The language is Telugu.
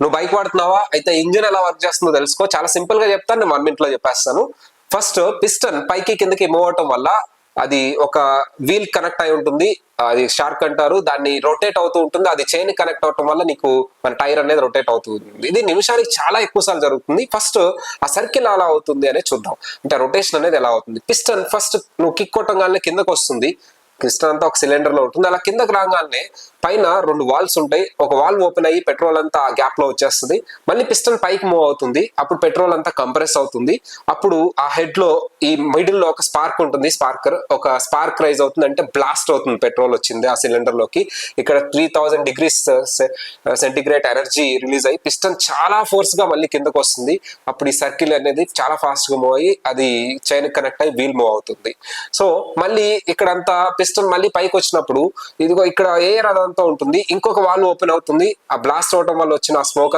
నువ్వు బైక్ వాడుతున్నావా, అయితే ఇంజిన్ ఎలా వర్క్ చేస్తుందో తెలుసుకో. చాలా సింపుల్ గా చెప్తాను, నేను 1 minute లో చెప్పేస్తాను. ఫస్ట్ పిస్టన్ పైకి కిందకి మూవ్ అవటం వల్ల అది ఒక వీల్ కనెక్ట్ అయి ఉంటుంది, అది షార్క్ అంటారు, దాన్ని రొటేట్ అవుతూ ఉంటుంది. అది చైన్ కనెక్ట్ అవటం వల్ల నీకు మన టైర్ అనేది రొటేట్ అవుతూ ఉంటుంది. ఇది నిమిషానికి చాలా ఎక్కువ సార్లు జరుగుతుంది. ఫస్ట్ ఆ సర్కిల్ ఎలా అవుతుంది అనేది చూద్దాం, అంటే రొటేషన్ అనేది ఎలా అవుతుంది. పిస్టన్ ఫస్ట్ నువ్వు కిక్ కొట్టంగానే కిందకు వస్తుంది. పిస్టన్ అంతా ఒక సిలిండర్ లో ఉంటుంది. అలా కిందకు రాగానే పైన 2 వాల్స్ ఉంటాయి. ఒక వాల్ ఓపెన్ అయ్యి పెట్రోల్ అంతా ఆ గ్యాప్ లో వచ్చేస్తుంది. మళ్ళీ పిస్టన్ పైకి మూవ్ అవుతుంది. అప్పుడు పెట్రోల్ అంతా కంప్రెస్ అవుతుంది. అప్పుడు ఆ హెడ్ లో ఈ మిడిల్ లో ఒక స్పార్క్ ఉంటుంది, ఒక స్పార్క్ రైజ్ అవుతుంది, అంటే బ్లాస్ట్ అవుతుంది. పెట్రోల్ వచ్చింది ఆ సిలిండర్ లోకి. ఇక్కడ 3000 degrees సెంటిగ్రేడ్ ఎనర్జీ రిలీజ్ అయ్యి పిస్టన్ చాలా ఫోర్స్ గా మళ్ళీ కిందకు వస్తుంది. అప్పుడు ఈ సర్కిల్ అనేది చాలా ఫాస్ట్ గా మూవ్ అయ్యి అది చైన్ కనెక్ట్ అయ్యి వీల్ మూవ్ అవుతుంది. సో మళ్ళీ ఇక్కడంతా పిస్టన్ మళ్ళీ పైకి వచ్చినప్పుడు ఇదిగో ఇక్కడ ఎయిర్ అదంతా ఉంటుంది. ఇంకొక వాల్వ్ ఓపెన్ అవుతుంది. ఆ బ్లాస్ట్ అవడం వల్ల వచ్చిన స్మోక్